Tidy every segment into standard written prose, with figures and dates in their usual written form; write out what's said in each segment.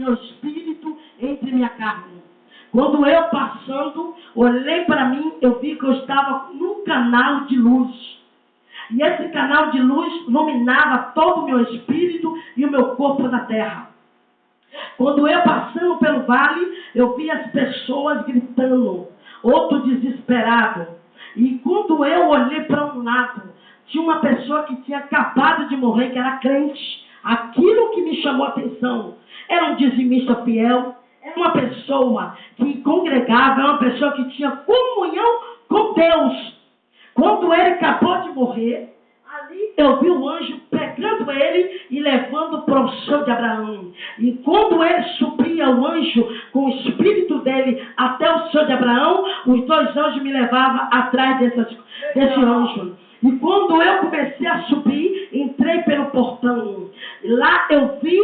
meu espírito entre minha carne. Quando eu passando, olhei para mim, eu vi que eu estava num canal de luz. E esse canal de luz iluminava todo o meu espírito e o meu corpo na terra. Quando eu passando pelo vale, eu vi as pessoas gritando, outro desesperado. E quando eu olhei para um lado, tinha uma pessoa que tinha acabado de morrer, que era crente. Aquilo que me chamou a atenção era um dizimista fiel, era uma pessoa que congregava, era uma pessoa que tinha comunhão com Deus. Quando ele acabou de morrer, ali eu vi o anjo pegando ele e levando para o chão de Abraão. E quando ele subia o anjo com o espírito dele até o chão de Abraão, os dois anjos me levavam atrás desse anjo. E quando eu comecei a subir, entrei pelo portão. Lá eu vi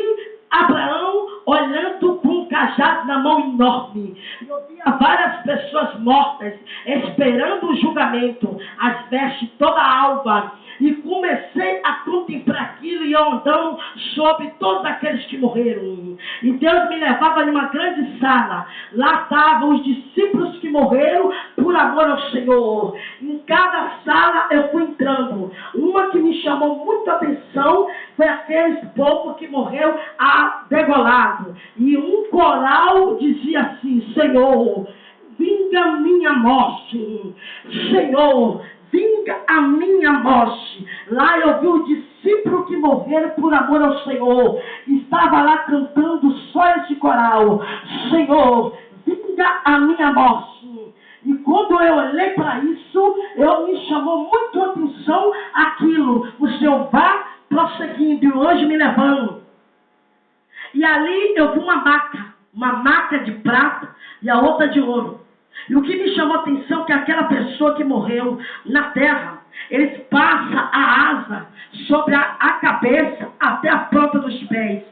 Abraão olhando com um cajado na mão enorme. Eu via várias pessoas mortas, esperando o julgamento, as vestes toda alva. E comecei a contemplar aquilo e eu andando sobre todos aqueles que morreram. E Deus me levava em uma grande sala. Lá estavam os discípulos que morreram por amor ao Senhor. Em cada sala eu fui entrando. Uma que me chamou muito a atenção foi aquele povo que morreu degolado. E um coral dizia assim: Senhor, vinga minha morte. Senhor, vinga a minha morte. Lá eu vi o discípulo que morreram por amor ao Senhor. Estava lá cantando só esse coral: Senhor, vinga a minha morte. E quando eu olhei para isso, me chamou muito a atenção aquilo. O Senhor vai prosseguindo e o anjo me levando. E ali eu vi uma maca de prata e a outra de ouro. E o que me chamou a atenção é que aquela pessoa que morreu na terra, eles passam a asa sobre a cabeça até a ponta dos pés.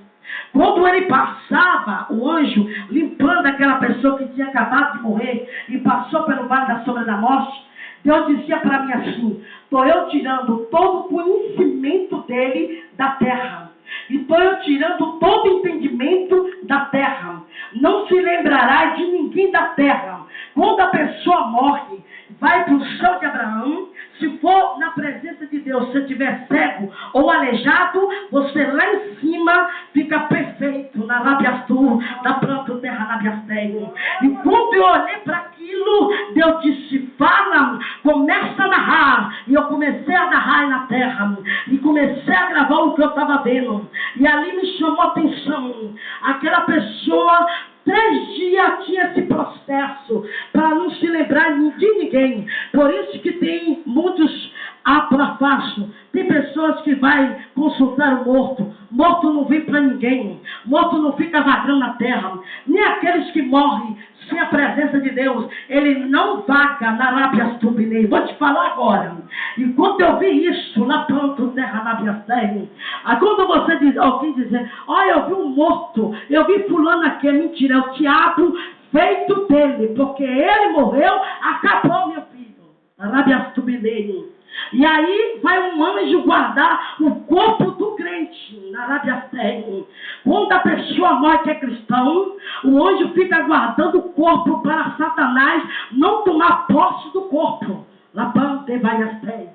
Quando ele passava, o anjo, limpando aquela pessoa que tinha acabado de morrer e passou pelo vale da sombra da morte, Deus dizia para mim assim: estou eu tirando todo o conhecimento dele da terra. E estou eu tirando todo o entendimento da terra. Não se lembrará de ninguém da terra. Quando a pessoa morre, vai para o chão de Abraão. Se for na presença de Deus, se estiver cego ou aleijado, você lá em cima fica perfeito na Labiastu, da própria terra Labiasteio. E quando eu olhei para aquilo, Deus disse: fala, começa a narrar. E eu comecei a narrar na terra. E comecei a gravar o que eu estava vendo. E ali me chamou a atenção. Aquela pessoa 3 dias tinha esse processo para não se lembrar de ninguém. Por isso que tem muitos aplafastos. Tem pessoas que vai consultar o morto. Morto não vem para ninguém. Morto não fica vagando na terra. Nem aqueles que morrem sem a presença de Deus, ele não vaga na Labiastubinei. Vou te falar agora. E quando eu vi isso na planta terra Labiastubinei, quando você diz, alguém dizer: olha, eu vi um morto, eu vi fulano aqui, é mentira, é o diabo feito dele, porque ele morreu, acabou, meu filho. Labiastubinei. E aí vai um anjo guardar o corpo do crente na Labiastubinei. Quando a pessoa morre que é cristão, o anjo fica guardando o corpo para Satanás não tomar posse do corpo. Lapante vai as pés.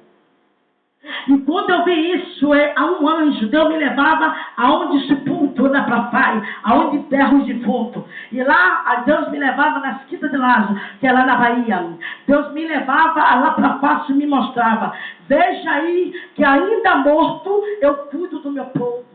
E quando eu vi isso, a um anjo, Deus me levava aonde sepultura para pai, aonde enterra os defuntos. E lá, Deus me levava nas Quintas de Lázaro, que é lá na Bahia. Deus me levava lá para fácil e me mostrava: veja aí que ainda morto eu cuido do meu povo.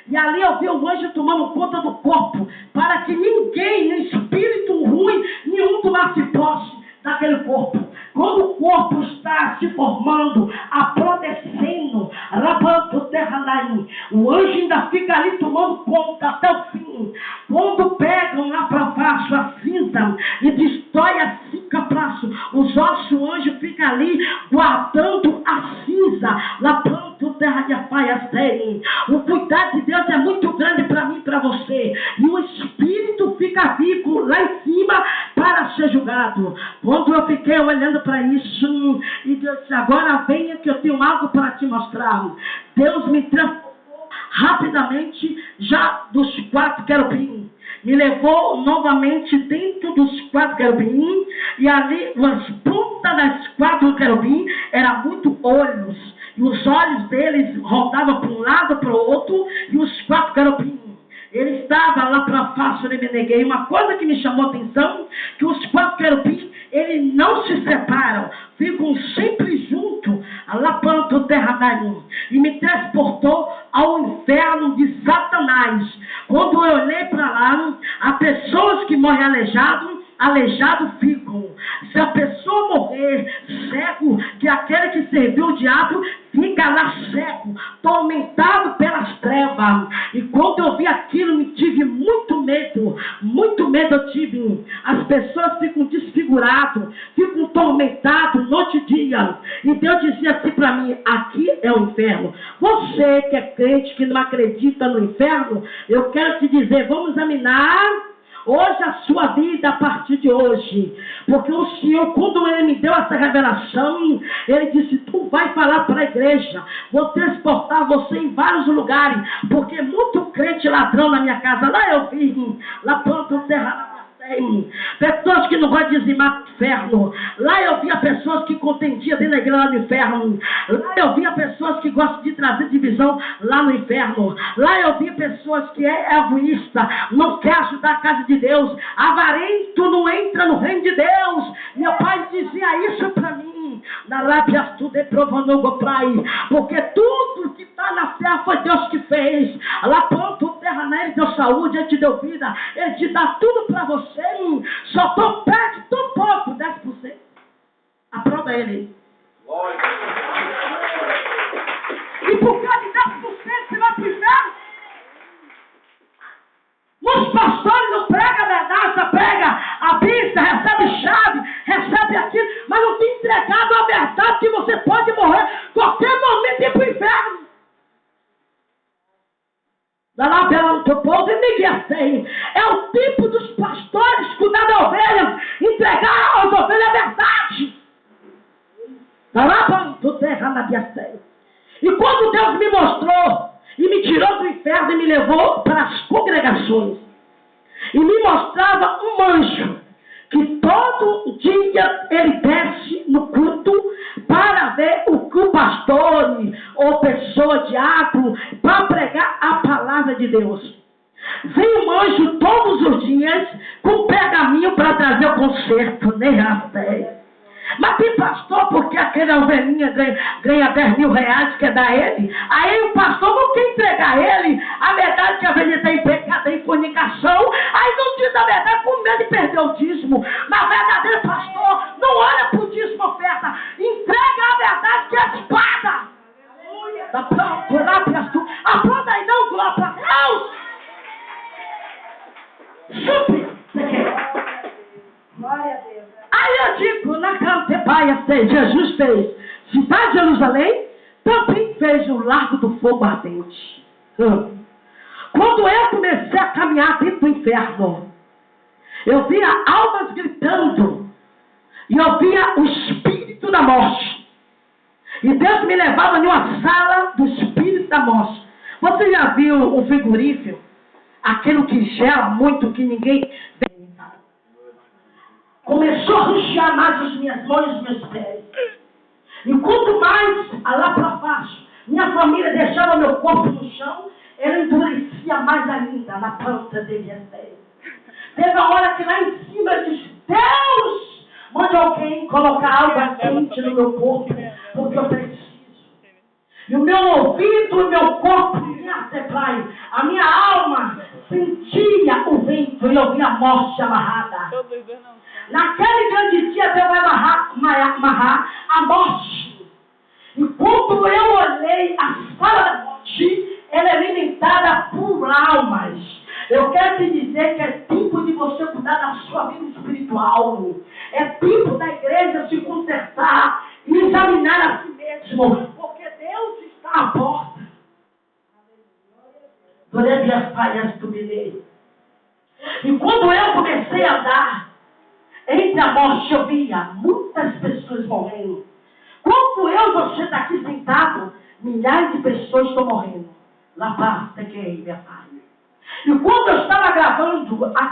E ali eu vi o anjo tomando conta do corpo, para que ninguém, nem espírito ruim, nenhum tomasse posse daquele corpo. Quando o corpo está se formando, aprodescendo, rabando terra daí, o anjo ainda fica ali tomando conta até o fim. Quando pegam lá para baixo a cinza e destrói a cinca praço, os ossos, o anjo fica ali guardando a cinza, lapando terra de apaias terem. O cuidado de Deus é muito grande para mim e para você. E o espírito fica vivo lá em cima para ser julgado. Quando eu fiquei olhando para isso, e Deus disse: agora venha que eu tenho algo para te mostrar. Deus me transformou rapidamente já dos 4 querubins. me levou novamente dentro dos 4 querubins, e ali, as pontas das 4 querubins, eram muito olhos, e os olhos deles rodavam para um lado, para o outro, e os 4 querubins, ele estava lá para a face de Meneguei. Uma coisa que me chamou a atenção, que os 4 querubins, eles não se separam, ficam sempre juntos, alapanto terra daí, e me transportou ao inferno de Satanás. Quando eu olhei para lá, as pessoas que morrem aleijado ficam. Se a pessoa morrer cego, que aquele que serviu o diabo fica lá cego, tormentado pelas trevas. E quando eu vi aquilo, me tive muito medo eu tive. As pessoas ficam desfiguradas, ficam tormentadas noite e dia. E Deus dizia assim para mim: aqui é o inferno. Você que é crente, que não acredita no inferno, eu quero te dizer, vamos examinar hoje a sua vida a partir de hoje. Porque o Senhor, quando Ele me deu essa revelação, Ele disse: tu vai falar para a igreja, vou transportar você em vários lugares, porque muito crente ladrão na minha casa, lá eu vi, lá plantam terra, pessoas que não gostam de dizimar no inferno. Lá eu via pessoas que contendiam dentro da igreja lá no inferno. Lá eu via pessoas que gostam de trazer divisão lá no inferno. Lá eu via pessoas que é egoísta, não quer ajudar a casa de Deus. Avarento não entra no reino de Deus. Meu pai dizia isso para mim. Na lápia tudo é provando o pai, porque tudo que está na terra foi Deus que fez. Lá pronto, terra nele deu saúde, Ele te deu vida, Ele te dá tudo para você. Só tô perto, tão pouco, 10%. Aprova Ele. E por causa de 10% você vai para o inferno? Os pastores não pregam a verdade, você prega a Bíblia, recebe chave, recebe aquilo, mas não tem entregado a verdade que você pode morrer qualquer momento e ir para o inferno. Da lá pela teu povo e ninguém tem. É o tipo dos pastores cuidar da ovelha, entregar às ovelhas a verdade. Da lá pela tua terra na minha. E quando Deus me mostrou e me tirou do inferno e me levou para as congregações, e me mostrava um anjo que todo dia ele desce no culto para ver o que o pastor ou pessoa diácono para pregar a palavra de Deus. Vem um anjo todos os dias com pergaminho para trazer o conserto, nem até. Mas tem pastor, porque aquela ovelhinha ganha 10 mil reais, quer dar ele. Aí o pastor não quer entregar ele a verdade, que a ovelhinha está em pecado, em fornicação. Aí não diz a verdade com medo de perder o dízimo. Mas verdadeiro pastor não olha para o dízimo oferta, entrega a verdade que é a espada. Tá pronto, lá pastor. Aplauda aí, não, glória para Deus. Chupe, você quer? Glória a Deus. Aí eu digo, na Cantepaia, Jesus fez cidade de Jerusalém, também fez o Largo do Fogo Ardente. Quando eu comecei a caminhar dentro do inferno, eu via almas gritando, e eu via o espírito da morte. E Deus me levava em uma sala do espírito da morte. Você já viu um frigorífico? Aquilo que gela muito, que ninguém... Começou a ruxar mais as minhas mãos e os meus pés. E quanto mais, lá para baixo, minha família deixava meu corpo no chão, ela endurecia mais ainda na planta de minhas pés. Teve uma hora que lá em cima eu disse: Deus, mande alguém colocar água quente no meu corpo, porque eu preciso. E o meu ouvido e o meu corpo, a minha alma sentia o vento e eu via a morte amarrada. Naquele grande dia Deus vai amarrar a morte. E quando eu olhei a sala da morte, ela é alimentada por almas. Eu quero te dizer que é tempo de você cuidar da sua vida espiritual. É tempo da igreja se consertar e examinar a si mesmo. Porque Deus está à porta. Durante as palhas do milênio. E quando eu comecei a andar entre a morte, eu via muitas pessoas morrendo. Quando eu e você está aqui sentado, milhares de pessoas estão morrendo. Lá basta que minha pai. E quando eu estava gravando a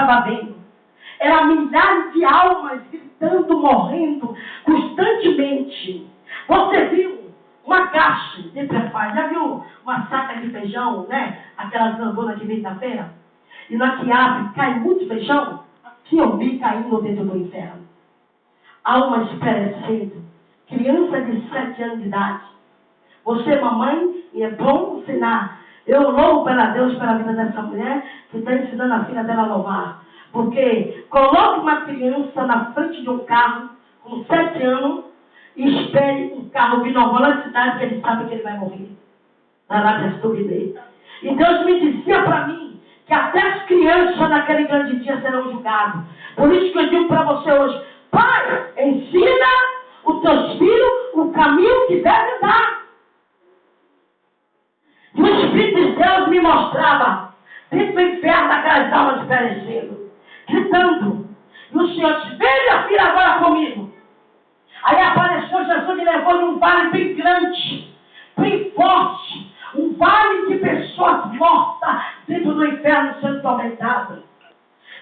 estava vendo era milhares de almas gritando, morrendo constantemente. Você viu uma caixa de preparo? Já viu uma saca de feijão, né? Aquela zambona que vem da feira? E na que abre, cai muito feijão? Que eu vi caindo dentro do inferno. Almas perecendo. Criança de 7 anos de idade. Você, mamãe, e é bom ensinar. Eu louvo para Deus pela vida dessa mulher que está ensinando a filha dela a louvar. Porque coloque uma criança na frente de um carro com 7 anos e espere um carro vir numa velocidade que ele sabe que ele vai morrer. E Deus me dizia para mim que até as crianças naquele grande dia serão julgadas. Por isso que eu digo para você hoje, pai, ensina os teus filhos o caminho que devem dar. E o Espírito de Deus me mostrava dentro do inferno daquelas almas perecendo, gritando. E o Senhor disse, vem minha filha agora comigo. Aí apareceu Jesus e levou num vale bem grande, bem forte. Um vale de pessoas mortas dentro do inferno sendo tormentadas.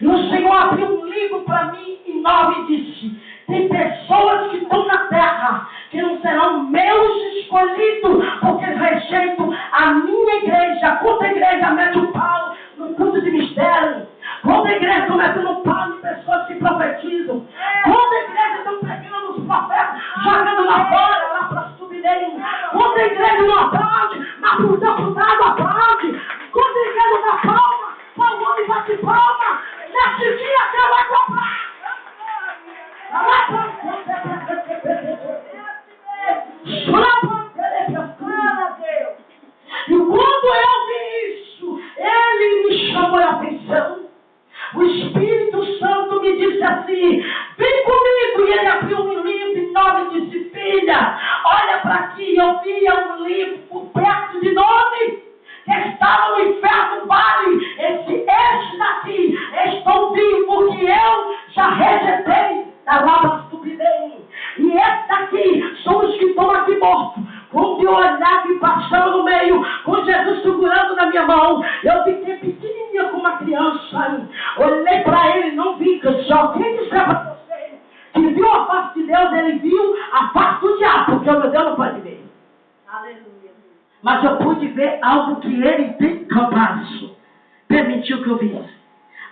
E o Senhor abriu um livro para mim enorme e disse, tem pessoas que estão na terra que não serão meus escolhidos, porque rejeitam a minha igreja. Quando a igreja mete o pau no culto de mistério, quando a igreja está metendo o pau em pessoas que profetizam, quando a igreja está pregando os profetas, jogando lá fora, lá para subirem, quando a igreja não aplaude, mas o deputado aplaude, quando a igreja não dá palma, o homem bate palma, nesse dia Deus vai comprar. E quando eu vi isso, ele me chamou a atenção. O Espírito Santo me disse assim, vem comigo. E ele abriu um livro enorme e disse, filha, olha para aqui. Eu via um livro por perto de nome que estava no inferno vale. Este daqui, estou vivo porque eu já rejeitei da lava subirei. E esse daqui são os que estão aqui mortos. Quando eu olhava e passava no meio, com Jesus segurando na minha mão, eu fiquei pequenininha como uma criança. Olhei para ele e não vi que só quem disser para você que viu a face de Deus, ele viu a face do diabo, porque o meu Deus não pode ver. Aleluia. Mas eu pude ver algo que ele tem capaz. Permitiu que eu visse.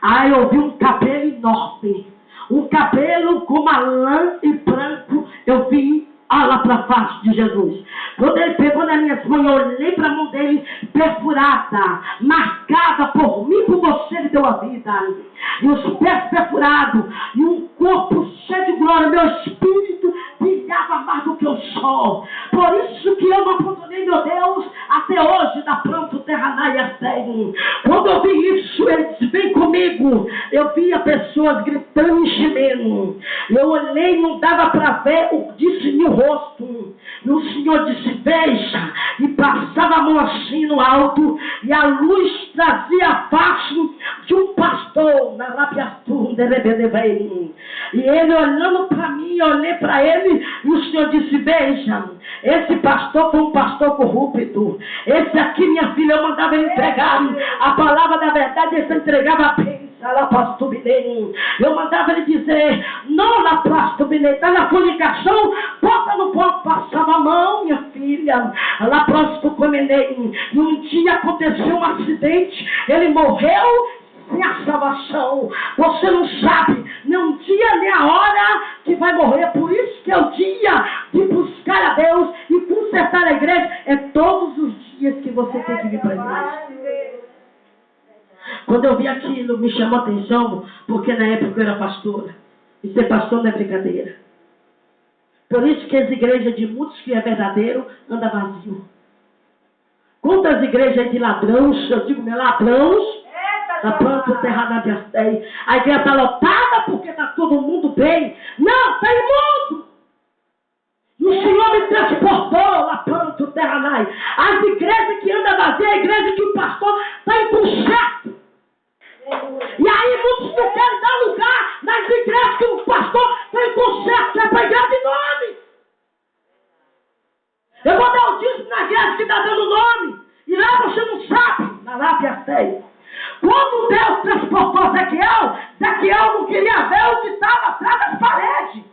Aí eu vi um cabelo enorme. Um cabelo como a lã e branco. Eu vi lá para a face de Jesus. Quando ele pegou nas minhas mãos, eu olhei para a mão dele perfurada, marcada por mim, por você, ele deu a vida. E os pés perfurados, e um corpo cheio de glória. Meu espírito brilhava mais do que o sol. Por isso que eu não abandonei meu Deus até hoje, da pronto terra e assim. Quando eu vi isso, ele disse, vem comigo. Eu via pessoas gritando e gemendo. Eu olhei, não dava para ver o discernir o rosto. E o Senhor disse, veja. E passava a mão assim no alto, e a luz trazia a face de um pastor na Rabiatum de Rebedeveim. E ele olhando para mim, eu olhei para ele, e o Senhor disse, veja, esse pastor foi um pastor corrupto. Esse aqui, minha filha, eu mandava ele entregar a palavra da verdade, ele entregava a bênção. Eu mandava ele dizer, não na prastubilei, está na fornicação, bota no pão, passava a mão, minha filha, lá próximo comenei. E um dia aconteceu um acidente, ele morreu sem a salvação. Você não sabe nem um dia nem a hora que vai morrer. Por isso que é o dia de buscar a Deus e consertar a igreja. É todos os dias que você tem que vir para a igreja. Quando eu vi aquilo, me chamou a atenção, porque na época eu era pastora. E ser pastor não é brincadeira. Por isso que as igrejas de muitos que é verdadeiro, anda vazio. Quantas igrejas de ladrões, eu digo, meu ladrões, da pronto terra na Biastéia. A igreja está lotada porque está todo mundo bem. Não, está imundo. E o Senhor me transportou lá pronto terra na. As igrejas que andam vazias, a igreja que o pastor está em conserto. E aí muitos não querem dar lugar nas igrejas que o pastor está em conserto, é para a igreja de nome. Eu vou dar o dízimo na igreja que está dando nome. E lá você não sabe, na Lápia 6. Quando Deus transportou Ezequiel, Ezequiel não queria ver o que estava atrás das paredes.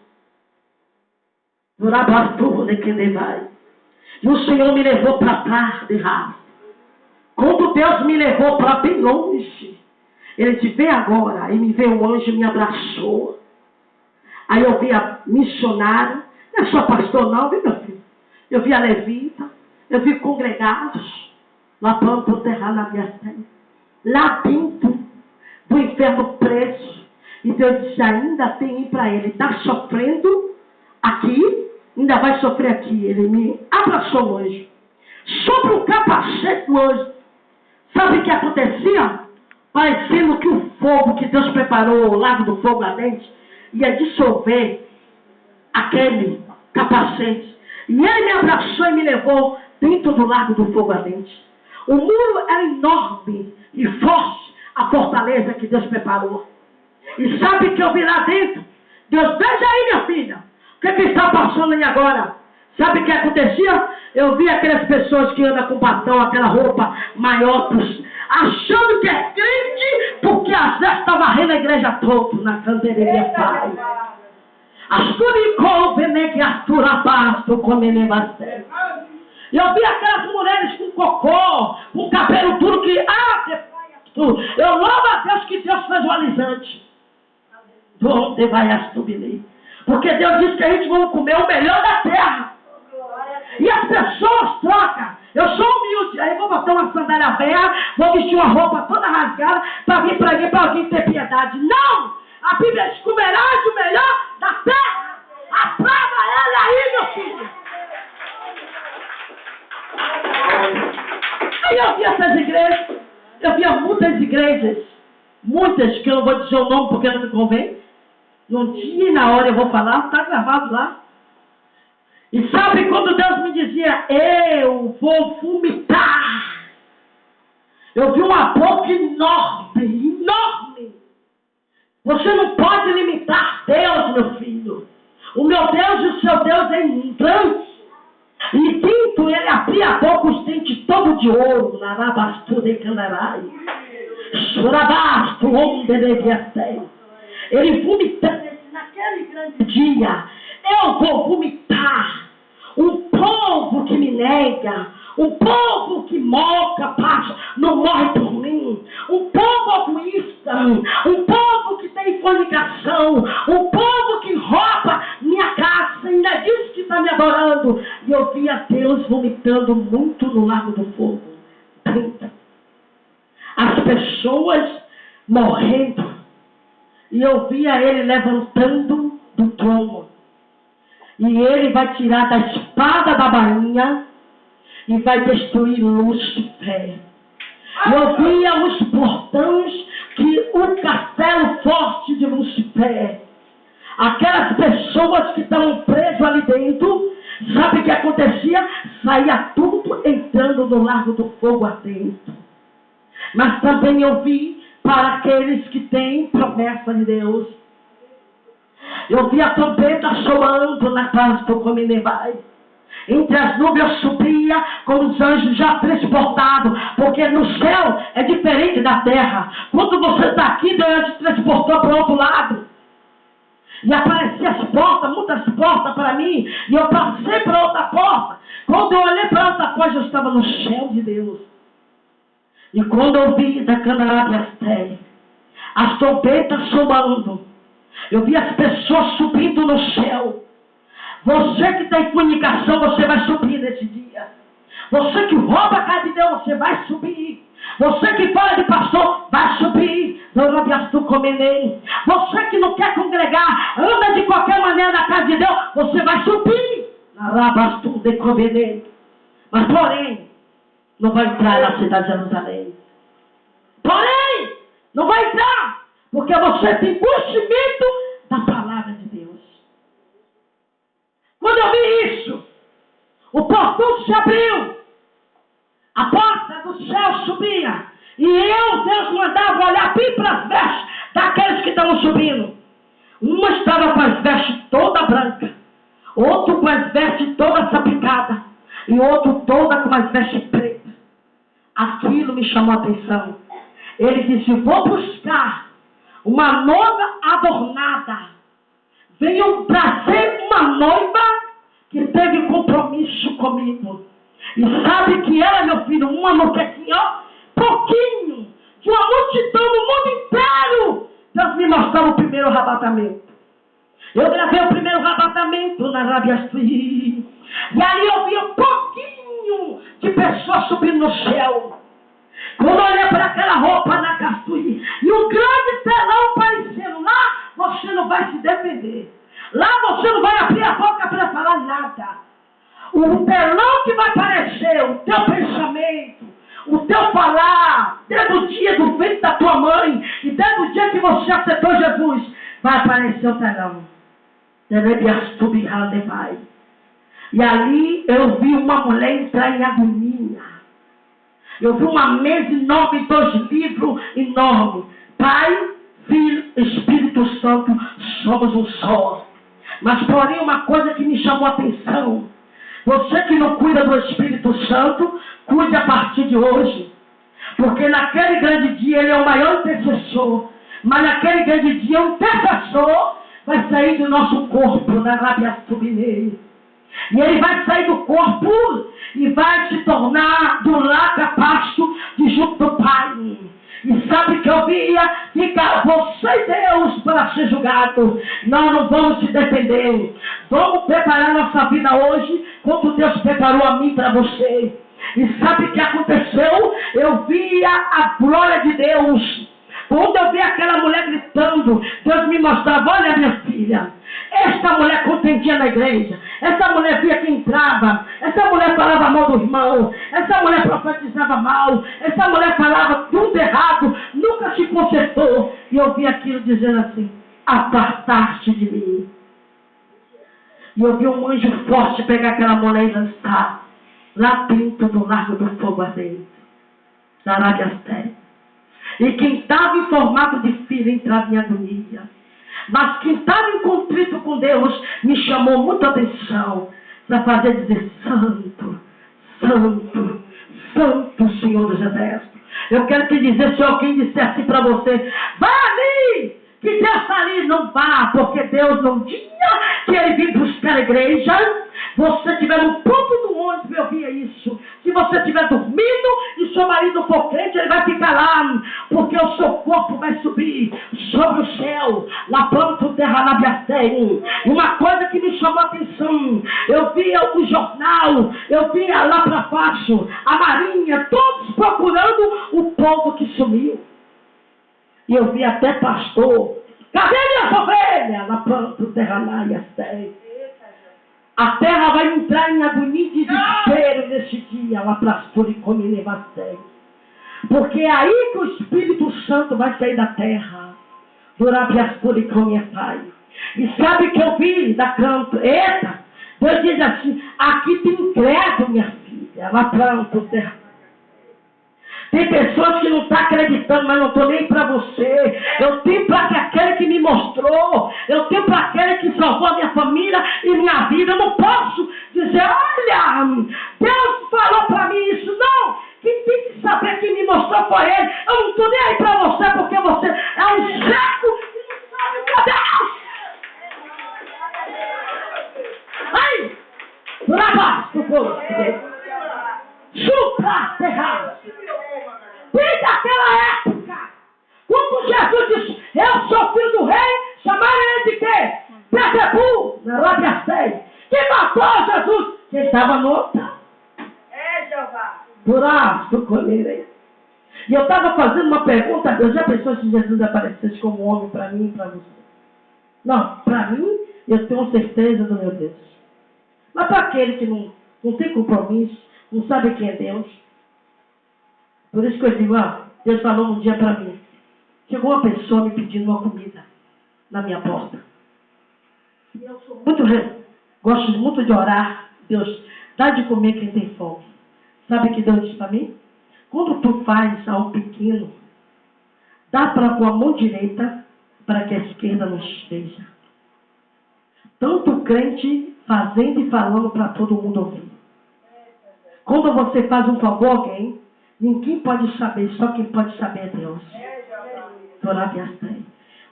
E o Senhor me levou para trás de raça. Quando Deus me levou para bem longe, Ele disse, vem agora. Aí me veio um anjo e me abraçou. Aí eu vi a missionária, não é só pastor não, viu meu filho? Eu vi a levita, eu vi congregados, lá para terra na minha terra, lá dentro do inferno preso. E Deus disse, ainda tem ir para ele, está sofrendo aqui, ainda vai sofrer aqui. Ele me abraçou hoje. Sobre o capacete hoje, sabe o que acontecia? Parecendo que o fogo que Deus preparou, o lago do fogo ardente, ia dissolver aquele capacete. E ele me abraçou e me levou dentro do lago do fogo ardente. O muro era enorme e forte, a fortaleza que Deus preparou. E sabe o que eu vi lá dentro? Deus, veja aí, minha filha, o que está passando aí agora? Sabe o que acontecia? Eu vi aquelas pessoas que andam com batom, aquela roupa maior, achando que é crente, porque às vezes está varrendo a igreja toda na canteria, pai. Eu vi aquelas mulheres com cocô, com cabelo duro que... eu louvo a Deus que Deus fez o alisante. Onde vai subir? Porque Deus disse que a gente vai comer o melhor da terra. E as pessoas trocam. Eu sou humilde, aí vou botar uma sandália velha, vou vestir uma roupa toda rasgada para vir para alguém, para alguém ter piedade. Não! A Bíblia diz, comerás o melhor da terra. Aprova ela aí, meu filho. Aí eu vi essas igrejas, eu via muitas igrejas, muitas que eu não vou dizer o nome porque não me convém. No dia e na hora eu vou falar, está gravado lá. E sabe quando Deus me dizia, eu vou vomitar. Eu vi uma boca enorme, enorme. Você não pode limitar Deus, meu filho. O meu Deus e o seu Deus é grande. E quinto, ele abria a boca, os dentes todos de ouro. Narabastu de Canarai. Surabastu, onde devia ser. Ele vomitando naquele grande dia. Eu vou vomitar um povo que me nega, um povo que moca, passa, não morre por mim, um povo egoísta, um povo que tem fornicação, um povo que rouba minha casa, ainda diz que está me adorando. E eu via Deus vomitando muito no lago do fogo. As pessoas morrendo. E eu via ele levantando do trono. E ele vai tirar da espada da bainha e vai destruir Lúcifer. Eu via os portões que o castelo forte de Lúcifer. Aquelas pessoas que estavam presas ali dentro, sabe o que acontecia? Saía tudo entrando no lago do fogo adentro. Mas também eu vi para aqueles que têm promessa de Deus. Eu vi a trombeta soando na casa do Cominevai. Entre as nuvens eu subia com os anjos já transportados. Porque no céu é diferente da terra. Quando você está aqui, Deus te transportou para o outro lado. E apareciam as portas, muitas portas para mim. E eu passei para outra porta. Quando eu olhei para outra porta, eu estava no céu de Deus. E quando eu vi da Canarábia as trompetas soando, eu vi as pessoas subindo no céu. Você que tem comunicação, você vai subir nesse dia. Você que rouba a casa de Deus, você vai subir. Você que fala de pastor, vai subir. Você que não quer congregar, anda de qualquer maneira na casa de Deus, você vai subir. Mas porém, não vai entrar na cidade de Jerusalém. Porém, não vai entrar, porque você tem conhecimento da palavra de Deus. Quando eu vi isso, o portão se abriu, a porta do céu subia, e Deus mandava olhar bem para as vestes daqueles que estavam subindo. Uma estava com as vestes toda branca, outro com as vestes toda sapicadas, e outro toda com as vestes pretas. Aquilo me chamou a atenção. Ele disse, vou buscar uma noiva adornada. Venho trazer uma noiva que teve compromisso comigo. E sabe que ela, meu filho, uma moquequinha, ó, pouquinho, de uma multidão no mundo inteiro, Deus me mostrava o primeiro arrebatamento. Eu gravei o primeiro arrebatamento na Arábia Saudita. E ali eu vi um pouquinho de pessoas subindo no céu. Quando eu olhei para aquela roupa na Castuí, e um grande telão aparecendo lá, você não vai se defender. Lá você não vai abrir a boca para falar nada. O telão que vai aparecer, o teu pensamento, o teu falar, desde o dia do ventre da tua mãe, e desde o dia que você aceitou Jesus, vai aparecer o telão. E ali eu vi uma mulher entrar em agonia. Eu vi uma mesa enorme, 2 livros enormes. Pai, Filho, Espírito Santo, somos um só. Mas porém uma coisa que me chamou a atenção. Você que não cuida do Espírito Santo, cuide a partir de hoje. Porque naquele grande dia ele é o maior intercessor. Mas naquele grande dia o intercessor vai sair do nosso corpo na Arábia Saudita. E ele vai sair do corpo e vai se tornar do lago pasto de junto do Pai. E sabe que eu via? Fica você e Deus para ser julgado. Nós não vamos se defender. Vamos preparar nossa vida hoje como Deus preparou a mim para você. E sabe o que aconteceu? Eu via a glória de Deus. Quando eu vi aquela mulher gritando, Deus me mostrava, olha minha filha, esta mulher contendia na igreja, essa mulher via que entrava, essa mulher falava mal do irmão, essa mulher profetizava mal, essa mulher falava tudo errado, nunca se consertou. E eu vi aquilo dizendo assim, apartar-te de mim. E eu vi um anjo forte pegar aquela mulher e lançar lá dentro do Lago do Fogo Ardente, da Arábia Saudita. E quem estava em formato de filho entrava em agonia. Mas quem estava em conflito com Deus me chamou muita atenção para fazer dizer, Santo, Santo, Santo Senhor dos Exércitos. Eu quero te dizer, se alguém disser assim para você, vai ali, que Deus está ali, não vá, porque Deus não tinha que ele vir buscar a igreja. Você estiver no ponto do ônibus, eu via isso. Se você estiver dormindo e seu marido for crente, ele vai ficar lá, porque o seu corpo vai subir sobre o céu, lavando terra na Biatem. Uma coisa que me chamou a atenção, eu via o jornal, eu via lá para baixo, a marinha, todos procurando o povo que sumiu. E eu vi até pastor, cadê minhas ovelhas? Na planta terra na Biatem. A terra vai entrar em agonia e desespero nesse dia, lá para as Turicome e Nevastem. Porque é aí que o Espírito Santo vai sair da terra. Durante as Turicome Pai. E sabe que eu vi da canto? Eita! Deus diz assim, aqui tem credo, minha filha, lá planta terra. Tem pessoas que não estão acreditando, mas não estou nem para você. Eu tenho para aquele que me mostrou. Eu tenho para aquele que salvou a minha família e minha vida. Eu não posso dizer, olha, Deus falou para mim isso. Não, quem tem que saber quem me mostrou foi ele. Eu não estou nem aí para você, porque você é um seco e não sabe o que é Deus. Aí, lá abaixo do povo. Supra terra. Desde aquela época, quando Jesus disse, eu sou filho do rei, chamaram ele de quê? Bezebu, na Arábia Saudita. Quem matou Jesus? Quem estava no altar. É, Jeová. Buraço do coleiro. E eu estava fazendo uma pergunta a Deus, já pensou se Jesus aparecesse como homem para mim e para você? Não, para mim, eu tenho certeza do meu Deus. Mas para aquele que não tem compromisso, não sabe quem é Deus. Por isso que eu digo, Deus falou um dia para mim. Chegou uma pessoa me pedindo uma comida na minha porta. E eu sou gosto muito de orar. Deus, dá de comer quem tem fome. Sabe o que Deus disse para mim? Quando tu faz algo pequeno, dá para a tua mão direita para que a esquerda não esteja. Tanto o crente fazendo e falando para todo mundo ouvir. Quando você faz um favor a alguém, Ninguém pode saber, só quem pode saber é Deus.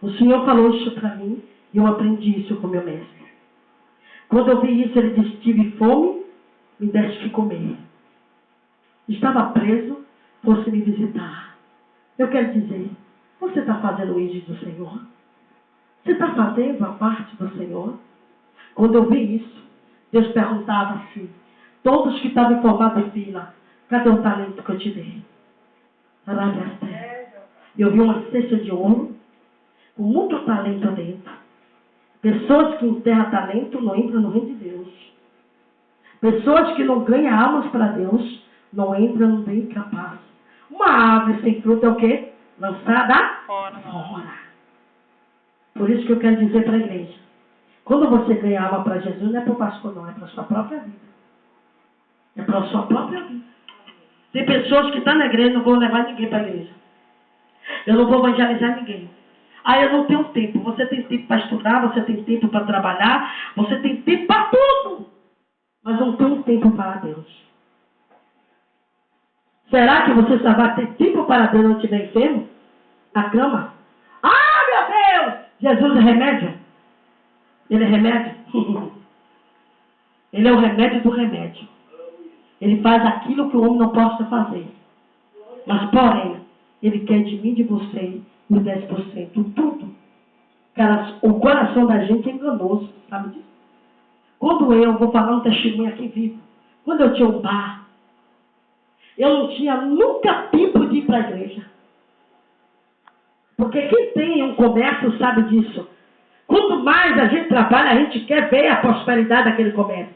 O Senhor falou isso para mim e eu aprendi isso com meu mestre. Quando eu vi isso, ele disse: tive fome, me deste que comer. Estava preso, fosse me visitar. Eu quero dizer, você está fazendo o ídolo do Senhor? Você está fazendo a parte do Senhor? Quando eu vi isso, Deus perguntava assim: todos que estavam formados em fila, cadê o talento que eu te dei? Eu vi uma cesta de ouro, com muito talento dentro. Pessoas que enterram talento não entram no reino de Deus. Pessoas que não ganham almas para Deus não entram no bem capaz. Uma árvore sem fruto é o quê? Lançada fora. Por isso que eu quero dizer para a igreja: quando você ganha alma para Jesus, não é para o pastor, não, é para a sua própria vida. É para a sua própria vida. Tem pessoas que estão na igreja e não vão levar ninguém para a igreja. Eu não vou evangelizar ninguém. Eu não tenho tempo. Você tem tempo para estudar, você tem tempo para trabalhar, você tem tempo para tudo. Mas não tem tempo para Deus. Será que você só vai ter tempo para Deus quando estiver enfermo? A cama? Meu Deus! Jesus é remédio? Ele é remédio? Ele é o remédio do remédio. Ele faz aquilo que o homem não possa fazer. Mas, porém, ele quer de mim e de você os 10%. Tudo. Cara, o coração da gente é enganoso. Sabe disso? Quando eu vou falar um testemunho aqui vivo. Quando eu tinha um bar, eu não tinha nunca tempo de ir para a igreja. Porque quem tem um comércio sabe disso. Quanto mais a gente trabalha, a gente quer ver a prosperidade daquele comércio.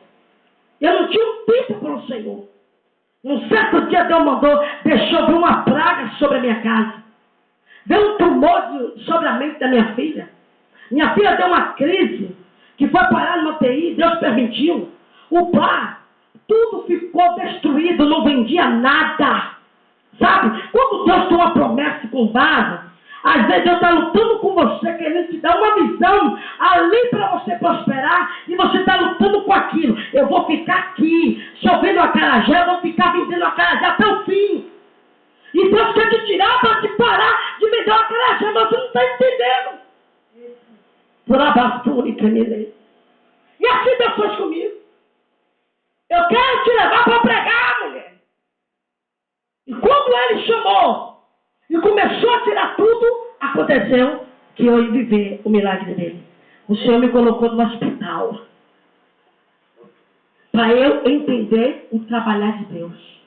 Eu não tinha um tempo para o Senhor. Um certo dia Deus deixou vir uma praga sobre a minha casa. Deu um tumor sobre a mente da minha filha. Minha filha deu uma crise que foi parar no UTI, Deus permitiu. O bar, tudo ficou destruído, não vendia nada. Sabe? Quando Deus tem uma promessa com base, às vezes Deus está lutando com você, querendo te dar uma visão ali para você prosperar, e você está lutando com aquilo. Eu vou ficar aqui, chovendo acarajé, eu vou ficar vendendo acarajé até o fim. E Deus quer te tirar para te parar de vender acarajé, mas você não está entendendo. Por abaixo, e assim Deus fez comigo. Eu quero te levar para pregar, mulher. E quando ele chamou e começou a tirar tudo, aconteceu que eu ia viver o milagre dele. O Senhor me colocou no hospital para eu entender o trabalhar de Deus.